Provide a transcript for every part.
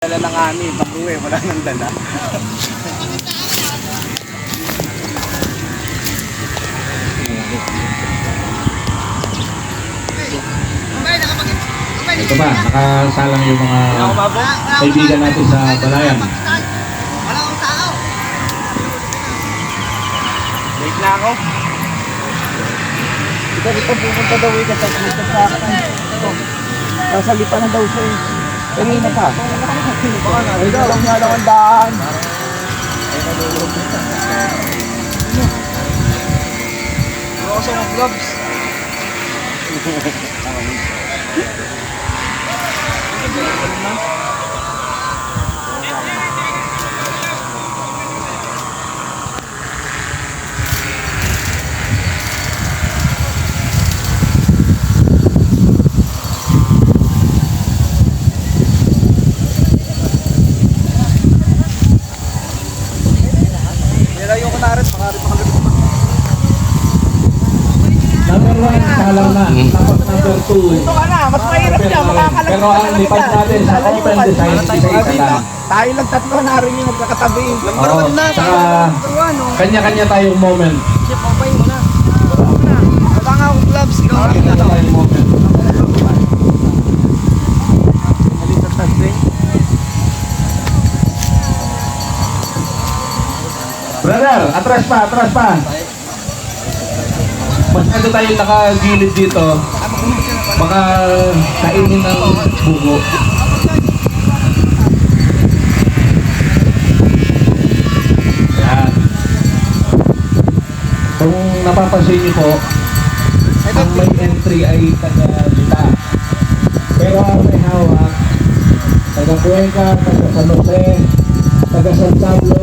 Dala ng ani, pag-uwi, wala nang dala. Ito ba, nakasalang yung mga kaibigan natin sa Balayan. Wait na ako. Dito pupunta daw ito sa nasa lipa na daw siya eh. Kanina pa. Ay daw, nga lang ang daan. Ano ako sa mga vlogs? Nilayo ko na rin, makarit makalagay. Number 1, salang na. Tapos number 2. Ito ka na, mas mahirap niya, makakalagay. Pero ang lipat natin sa open design, isa-isa lang. Tayo lang tatlo na rin yung magkakatabi. Oo, saka kanya-kanya tayong moment. Chef, papay mo na. Wala nga akong gloves. Kanya tayong moment. Malitas na train. Brother, atras pa, atras pa. Masyado tayong nakagilid dito. Baka kainin ng bugo. Yan. Kung napapansin niyo po, ang may entry ay taga-Lita. Pero ang may hawak, taga-Cuenca, taga-San Jose, taga-San Pablo.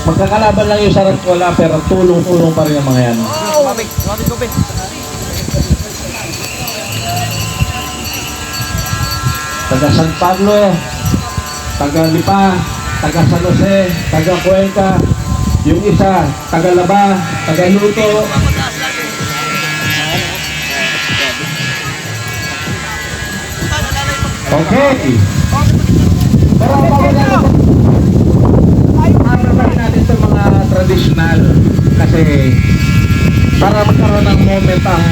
Magkakalaban lang yung sarap wala pero tulong-tulong pa rin ang mga yan. Mabig, kopi. Taga San Pablo, taga Lipa, taga San Jose, taga Cuenca, yung isa, taga Laba, taga Luto. Okay. Pero para natin sa mga traditional kasi para magkaroon ng moment ang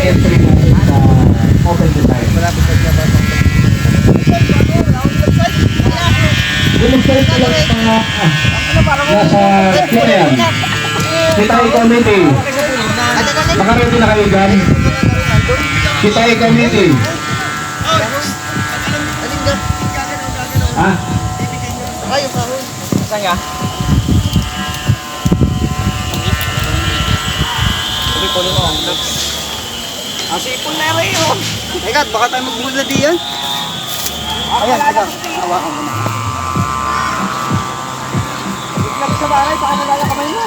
entry natin sa open design. Bumagsalit ko lang sa mga nasa kita yan. Kita i-committee. Nakaready na kayo dyan? Kita i-committee. Ha? Saan ka? Kunin mo ang gloves. Ang sipon na rin yun. Teka, baka tayo magbulad diyan. Ayan, teka. Hawakan mo na. Gloves sa bahay, baka nalala kamay mo.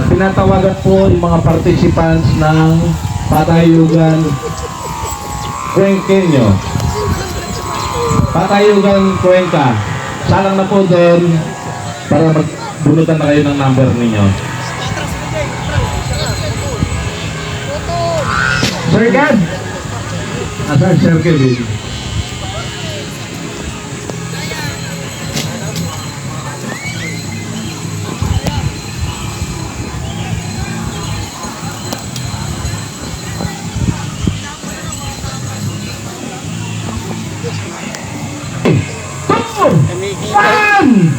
Tinatawagan po yung mga participants ng Patayugan Cuenqueño. Patayugan Cuenca. Salang na po doon para magbunutan na kayo ng number ninyo. Sir Gad! Asan Sir Kevin? One!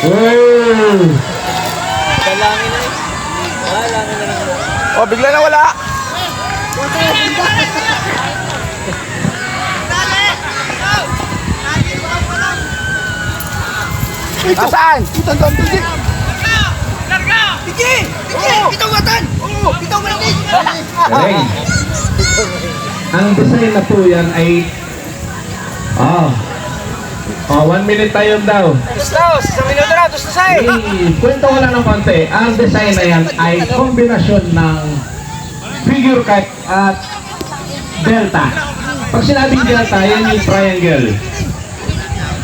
Oh! Dalangin na eh. Dalangin na lang. Oh, bigla na wala. Nasaan? Itang dam tigi. Larga! Tigi! Tigi! Bitaw watan! Oo! Bitaw malaki! Galing. Ang design na po yan ay 1 minute tayo daw. Tustos! Isang minuto na! Tustosay! Kwento ko lang ng konti. Ang design na yan ay kombinasyon ng figure cut at delta. Pag sinabing delta, yan yung triangle.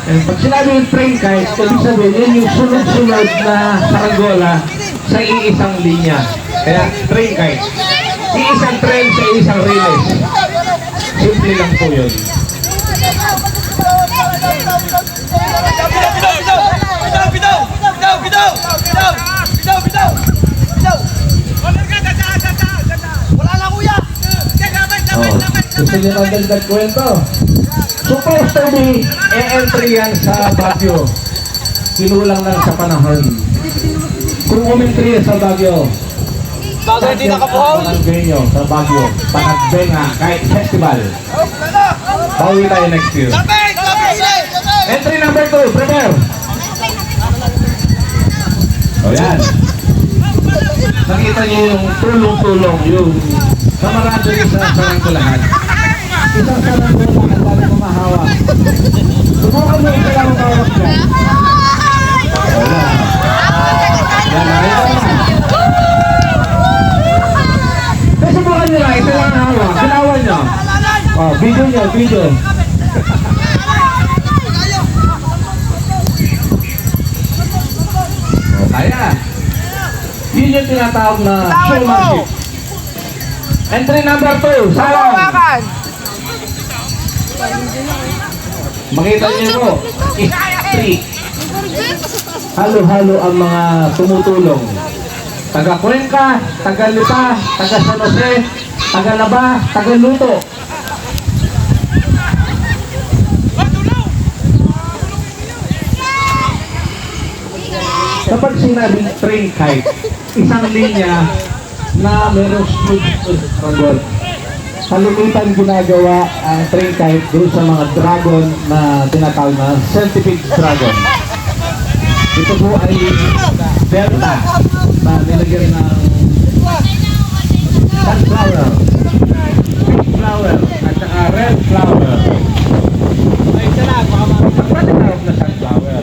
And pag sinabing train kite, ibig sabihin, yan yung sunod-sunod na saranggola sa iisang linya. Kaya train kite. Iisang train sa isang relays. Simple lang po yun. Gusto niyo ng dagdag kwento? Supposed to be e-entry yan sa Baguio. Kinulang lang sa panahon. Kung umentry yan sa Baguio, Bago hindi nakabuhaw. Panagbenyo sa Baguio. Panagbenga Kite Festival. Bawi tayo next year. Entry number 2, prepare. O yan. Nakita niyo yung tulong-tulong, yung kamarado niyo sa sarangkulahan. Isang sarangkulahan, ang dami kumahawak. Subukan mo yung kailangan mahawak dyan. Wala. Yan, nakita na. Kasi subukan nyo lang, isa lang hawak. Ginawan nyo. O, video nyo, video. O, kaya. Yun yung tinatawag na showmanship. Entry number 2, salang. Makita niyo po, street. Halo-halo ang mga tumutulong. Taga Cuenca, taga Lipa, taga San Jose, taga Laba, taga Luto. Kapag sinabing train kite, isang linya na merong smooth ragol. Kalimitan ginagawa ang train kite doon sa mga dragon na tinatawag na centipede dragon. Ito po ay delta na nilagyan ng sunflower, pink flower, at saka red flower. Ay, ito na, baka tinawag na sunflower.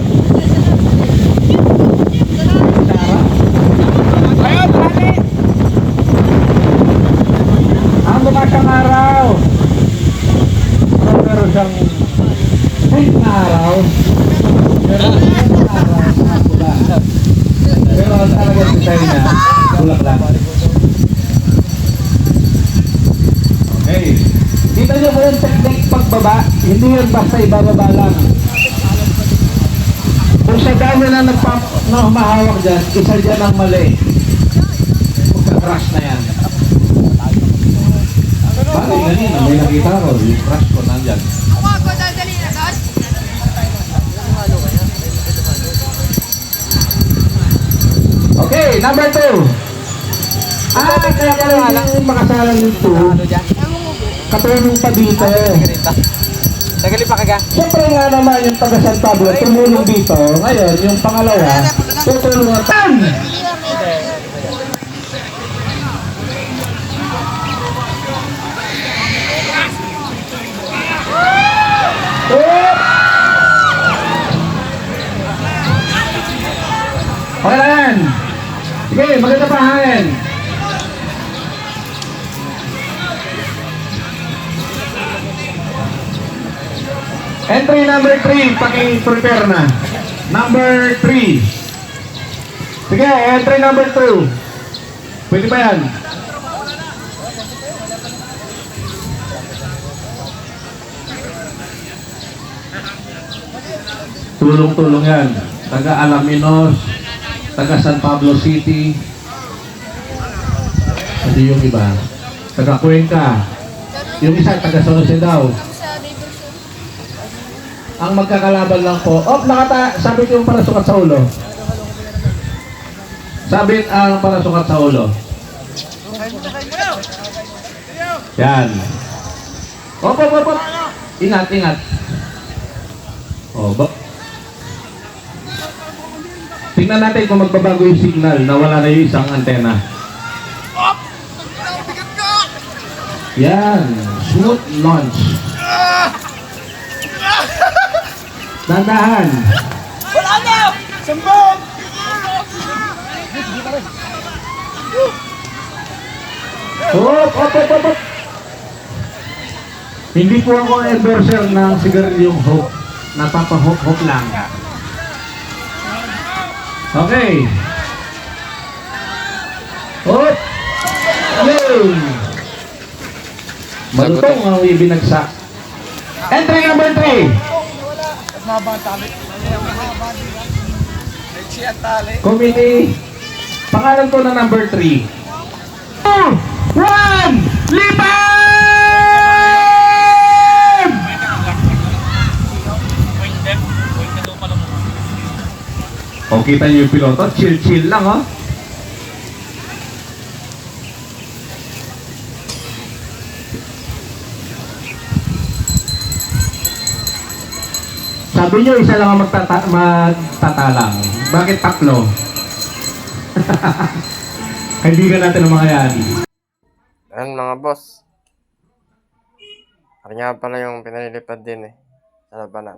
Ayun, bakit? Ang bumasang araw. Meron siyang pink na araw. Meron siyang araw na pula. Pero talagang design niya, bulak lang. Okay. Kita niyo po yung technique pagbaba. Hindi yun basta ibababa lang. Kung sa dami na humahawak dyan, isa dyan ang mali. Magka-crash na yan. Bakit ganyan? May nakita ko, yung crash ko nandyan. Okay, number 2. Kaya pala yung makasalan nito. Katulong pa dito. Tagali pa kaga. Siyempre nga naman yung taga San Pablo tumulong dito. Ngayon, yung pangalawa, tutulong na tan! Okay lang yan. Sige, maganda pa hangin. Entry number 3, paki-prepare na. Number 3. Sige, entry number 2. Pwede ba yan? Tulong-tulong yan. Taga Alaminos, taga San Pablo City. Hindi yung iba. Taga Cuenca. Yung isa, taga San Jose daw. Ang magkakalaban lang po. Sabit yung parasukat sa ulo. Sabit ang parasukat sa ulo. Yan. Op. Ingat. Tingnan natin kung magbabago yung signal na wala na yung isang antena. Yan. Smooth launch. Dandahan. Wala na! Sambog! Op. Hindi po ako endorser ng sigarilyong hook. Napapahok-hok lang. Okay. Hop! Yay! Malutong ang ibinagsak. Entry number 3. Committee. Pangalan ko na number 3. 2, 1, lipan! O, kita niyo yung piloto. Chill-chill lang, oh. Sabi niyo, isa lang ang magtatalang. Bakit tatlo? Kaibigan natin ang mga yan. Ayan mga boss. Ano nga pala yung pinalilipad din sa labanan.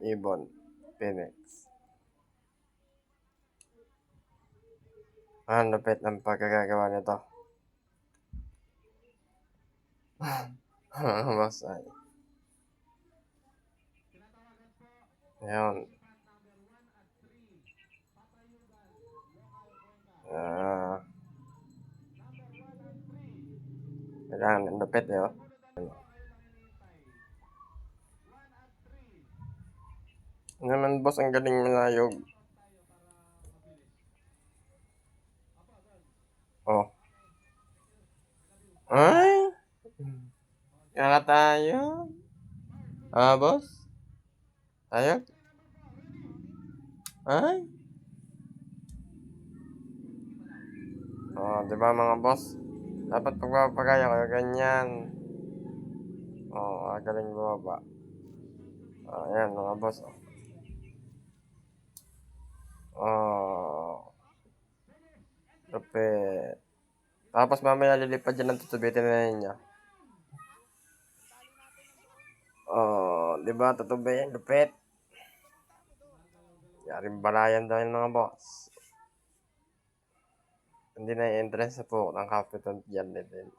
Ibon. Phoenix. Ang lupit ng pagkagagawa nito. Boss ay. Ayan. Kailangan ang lupit oh. Ano naman boss, ang galing malayog. Oh. Ay! Kaya tayo. Boss? Tayo? Ay? Di ba mga boss? Dapat pagpapagaya kayo ganyan. Galing bumaba. Ayan mga boss. Lupit. Tapos mamaya lilipad dyan ng tutubitin na niya. Di ba tutubi? Lupit. Yaring balayan daw yung mga boss. Hindi na i-entrance sa po ng Capitan dyan din.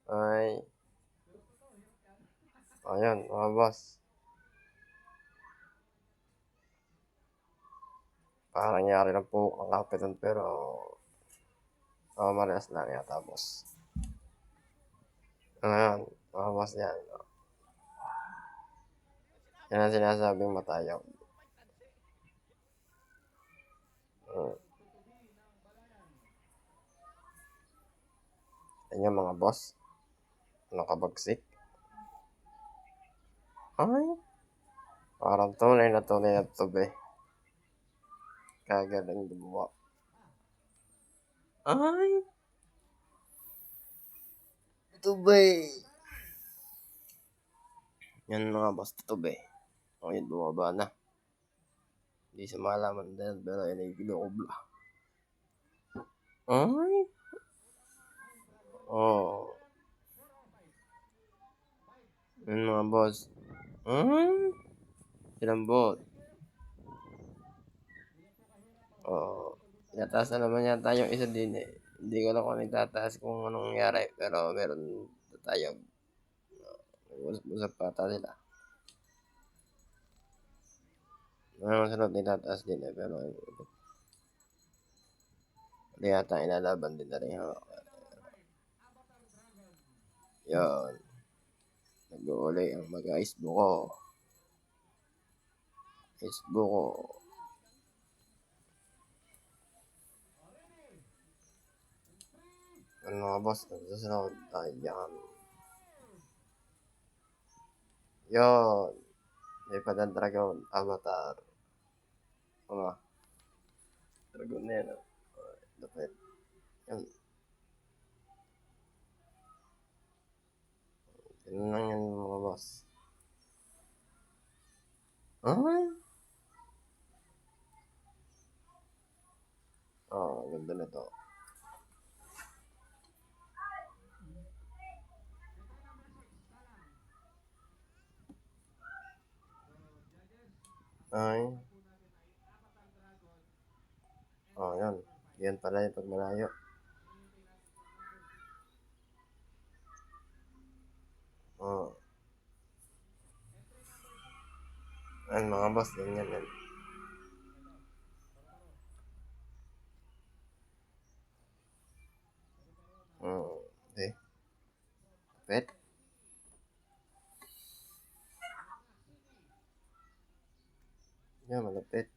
Ay. Ayan, mga boss. Parang nangyari lang po ang Capitan pero marehas lang yata boss. Ayan, mga boss yan. Yan ang sinasabing matayaw. Yan yung mga boss. Nakabagsik. Ay. Parang tunay na tubi. Kagaling gumawa. Ay. Tubi. Yan mga boss, tubi. Yun, bumaba na. Hindi siya malaman din, pero yun ay ginukubla. Ay. Yun mga boss. Ay. Sinambot. Itataas na naman yata yung isa din Hindi ko lang kung itataas kung anong nangyari. Pero meron tayo. Usap pa ata sila. Ang sunod itataas din pero hindi yata inalaban din na rin. Yan. Nag-uuli ang mag-iceberg ko. Facebook ko. Ano mga boss, nagsasunod tayo dyan. Yun. Lipad ang dragon, avatar. Dragon na yan. Dapat. Yan. Yan lang yan mga boss. Ganda na to. Ay. Yan. Yan pala yung pag malayo. Ayan mga boss, ganyan yan. Okay. Pet. Yan, malapit.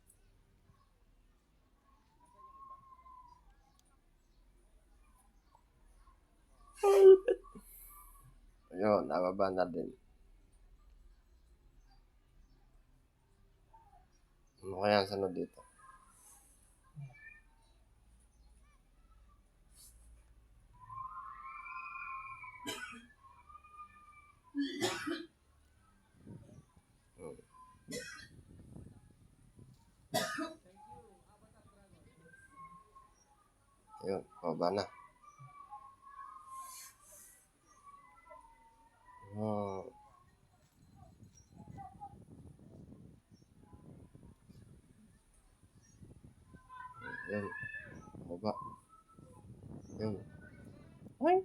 Ayun, nababa na din. Ano kaya ang sunod dito? Ayun, baba na. Oh. Ayun, baba. Ayun. Ay!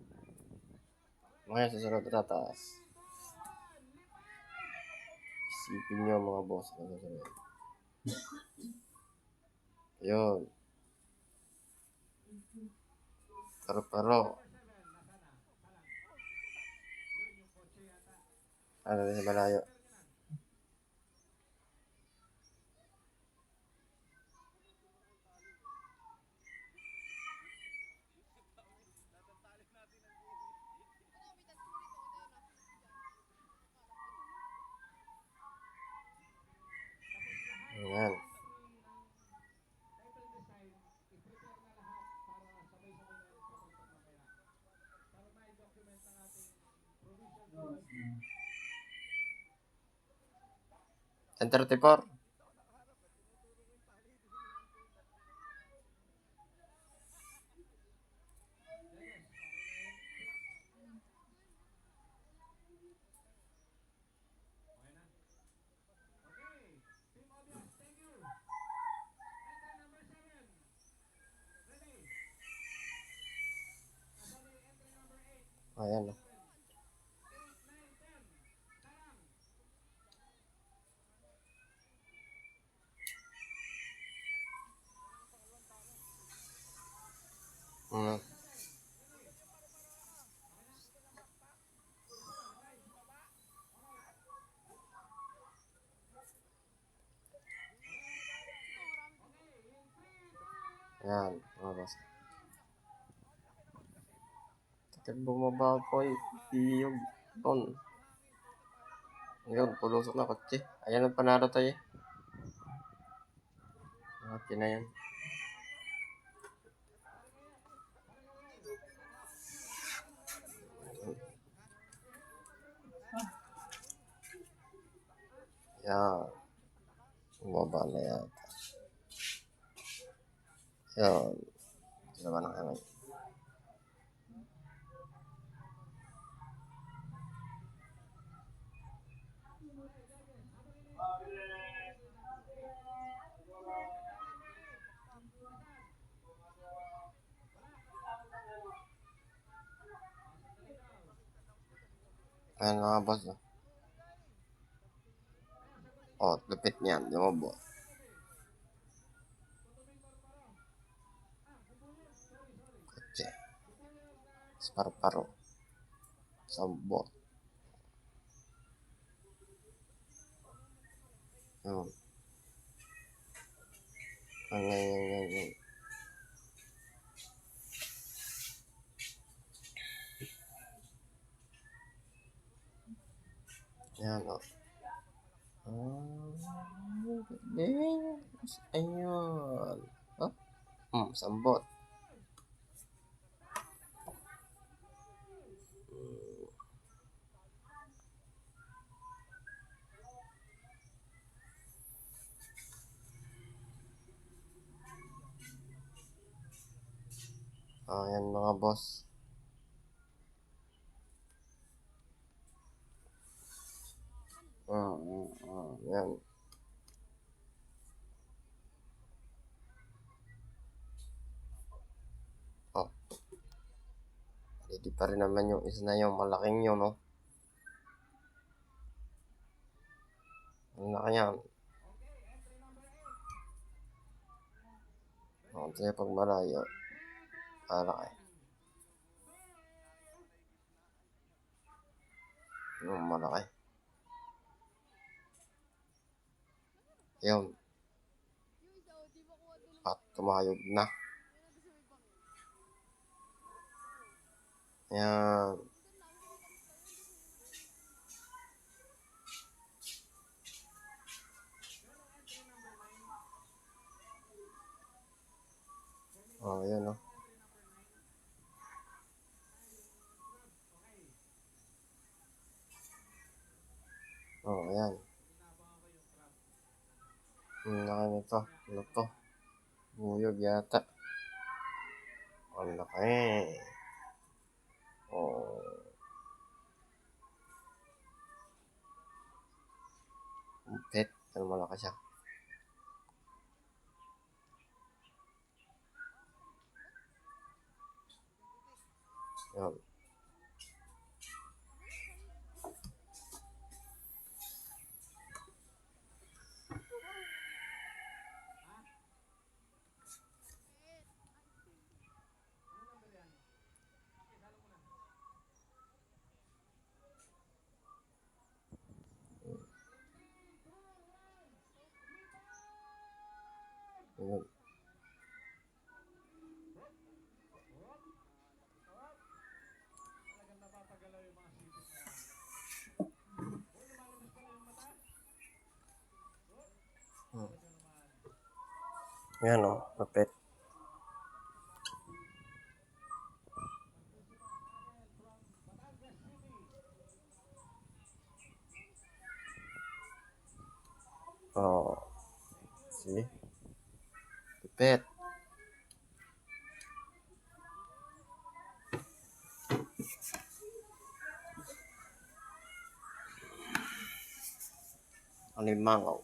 Mga susunod na tataas. Isipin nyo mga boss na susunod. Ayun. Paro-paro. Ano din sa malayo? Ayan. And 34. Ayan. Hmm. Ayan, mga boss. Kapag bumaba po yung ton. Ayun, pulusok na kotse. Ayan ang panalo tayo. Okay na yan. Yan. Bumaba na yan. Yan. Sila ng hangin. Ayan mga boss. Oh, lupit niyan. Lumabo. Kotse. Sparo-paro. Sambot. Yun. Yan. Yan o. Ayun. Oh. Sambot. Yan mga boss. Yan. Oh. Ready pa rin naman yung isa na yung malaking yun, no? Ang laki yan. Kasi pag malayo, malaki. Malaki. Yun. At tumayog na. Yan. Yan oh. Yan. Laki nito. Ano to? Buyog yata. Ang laki. Pet. Ano malaki siya. Yan. Yan. Yan o, mapet. See? Mapet. Alimangaw.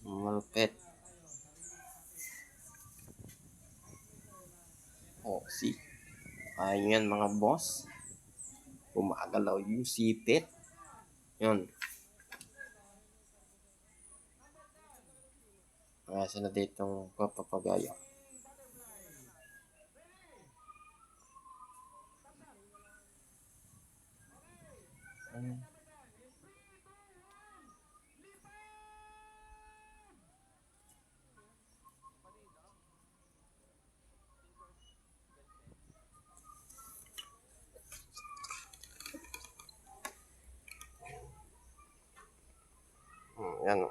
Malupit. See? Ayan mga boss. Gumagalaw yung sipit. Yun. Asa na ditong papapagaya. Yan o.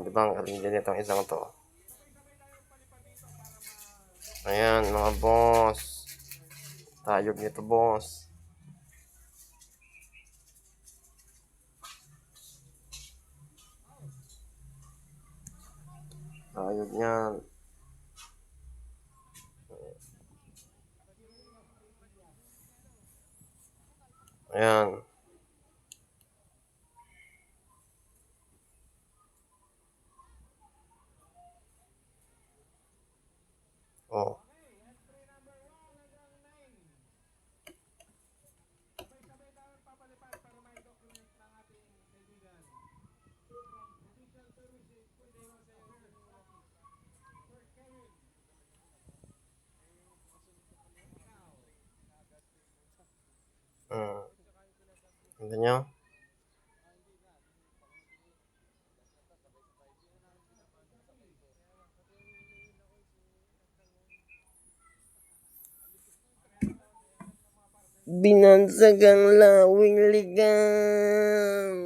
Di ba ang galing din itong isang to. Ayan mga boss. Tayog nito boss. Tayog niyan. Ayan. Ganda nyo? Binansag ang lawing ligam.